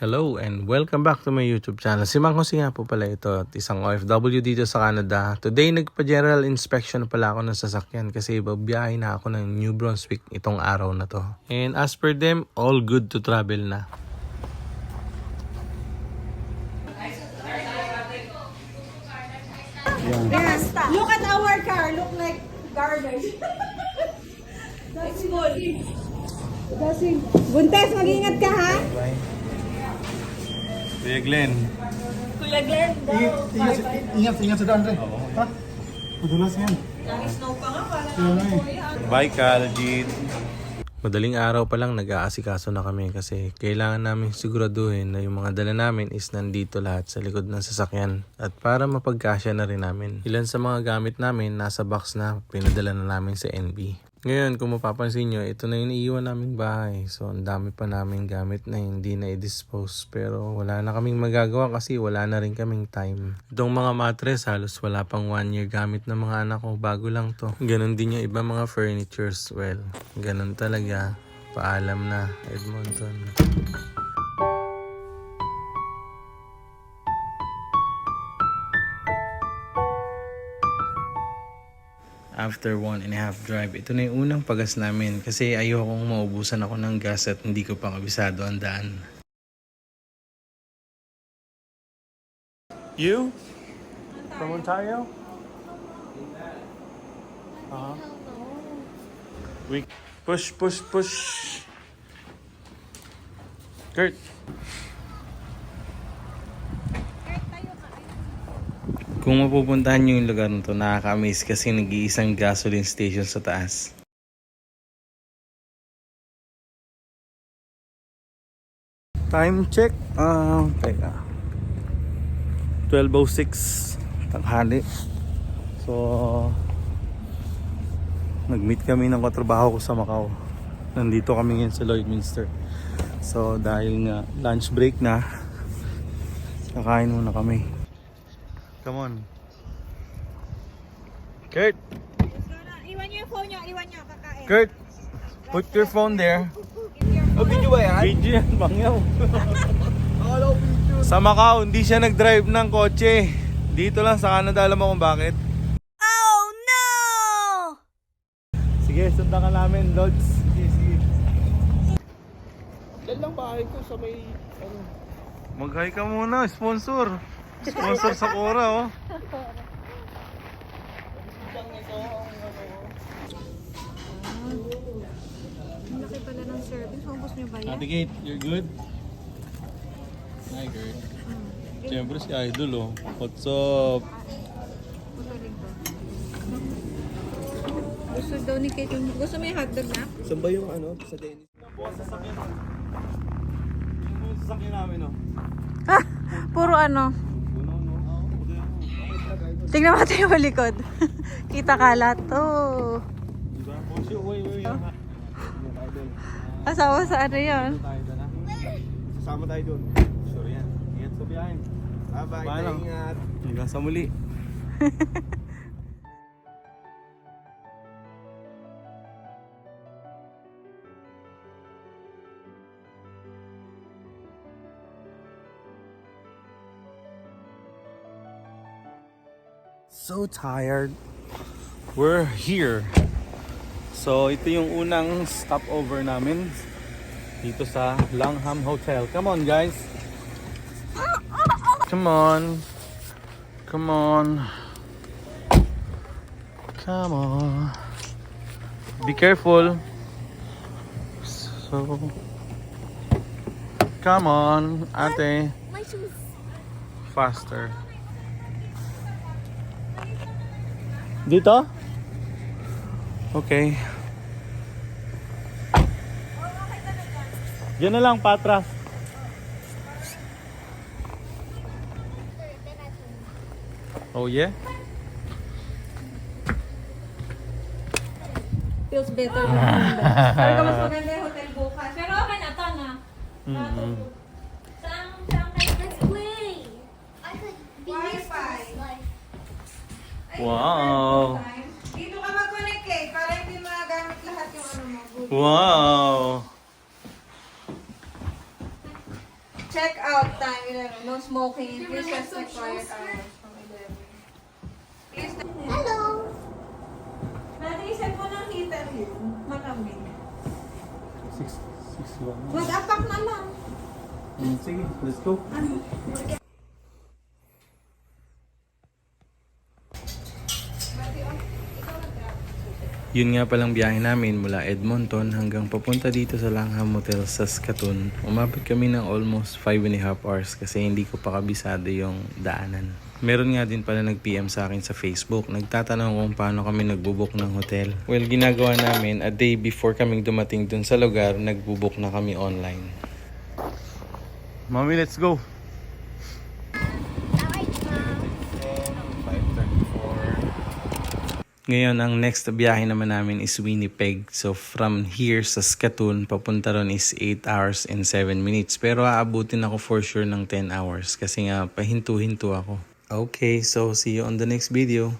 Hello and welcome back to my YouTube channel. Si Mang Jose nga po pala ito at isang OFW dito sa Canada. Today nagpa-general inspection pala ako ng sasakyan kasi babiyahe na ako ng New Brunswick itong araw na to. And as per them, all good to travel na. Yes. Look at our car. Look like garbage. That's good. Buntes, mag-ingat ka ha? Kuya Glenn. Kuya Glenn, daw. Ingat sa daan, Dre. Ha? Madulas yan. Nang-snow pa nga, parang kuya. Bye, Kaljit. Madaling araw pa lang nag-aasikaso na kami kasi kailangan namin siguraduhin na yung mga dala namin is nandito lahat sa likod ng sasakyan at para mapagkasya na rin namin. Ilan sa mga gamit namin nasa box na pinadala na namin sa NB. Ngayon kung mapapansin nyo, ito na yung iniiwan naming bahay. So ang dami pa naming gamit na hindi na i-dispose pero wala na kaming magagawa kasi wala na rin kaming time. Itong mga mattress halos wala pang 1 year gamit ng mga anak ko, bago lang to. Ganon din yung iba mga furnitures, well, ganon talaga. Paalam na, Edmonton. After 1.5 drive, ito na yung unang pagas namin kasi ayokong maubusan ako ng gas at hindi ko pa kabisado ang daan. You? From Ontario? We push. Kurt. Kung mapupuntahan nyo yung lugar na to, nakaka-amaze kasi nag-iisang gasoline station sa taas. Time check. Teka. 12:06 tanghali. So, nag-meet kami ng katrabaho ko sa Macau. Nandito kami ngayon sa Lloydminster. So, dahil nga lunch break na, kakain muna kami. Come on. Kurt! Iwan niyo yung phone niyo, kakain. Kurt! Put your phone there. Oh, video ba yan? Video yan, bangyaw. Akala ko video. Sa Macau, hindi siya nag-drive ng kotse. Dito lang sa Canada, alam mo kung bakit? Oh no! Sige, sundan ka namin, Lods. Sige. Yan lang bahay ko sa may, ano. Mag-hi ka muna, sponsor. Sponsor sa Cora, oh. Malaki pala ng service. Focus niyo ba yan? Ate Kate, you're good? Hi, girl. Siyempre si Idol, oh. What's up? Magaling to. Gusto daw ni Kate yung... Gusto mo yung hotdog na? Saan ba yung ano, sa Dennis? Bukas sasakyan. Yung yung sasakyan namin, oh. Puro ano. Tingnan natin yung likod. Kita kalat to. Diba? Bossy, uy. Asawa sa ano yun? Sasama tayo doon. Sure yan. Ingat sa biyahin. Bye-bye, Paano? ingat. Hanggang sa muli. So tired. We're here. So ito yung unang stopover namin dito sa Langham Hotel. Come on, guys. Come on. Come on. Come on. Be careful. So come on, ate. My shoes. Faster. Dito? Okay. Diyan na lang, patras. Oh yeah? Feels better. Pero ka mas maganda yung hotel bukas. Pero okay na to na. Saan kayo? Let's play. I could be Wi-Fi. this life. Wow. Dito ka mag-connect eh, para hindi magagamit lahat yung ano mo. Wow. Check out time 11. No smoking. Please respect quiet hours from 11. Please. Hello. Natiisan mo ng heater yun. Malamig. 661. Mag-apak naman. Sige, let's go. Yun nga palang biyahe namin mula Edmonton hanggang papunta dito sa Langham Motel sa Saskatoon. Umabot kami ng almost 5.5 hours kasi hindi ko pa kabisado yung daanan. Meron nga din pala nag-PM sa akin sa Facebook. Nagtatanong kung paano kami nagbubok ng hotel. Well, ginagawa namin a day before kaming dumating dun sa lugar, nagbubok na kami online. Mommy, let's go! Ngayon, ang next biyahe naman namin is Winnipeg. So, from here sa Saskatoon, papunta ron is 8 hours and 7 minutes. Pero aabutin ako for sure ng 10 hours kasi nga pahinto-hinto ako. Okay, so see you on the next video.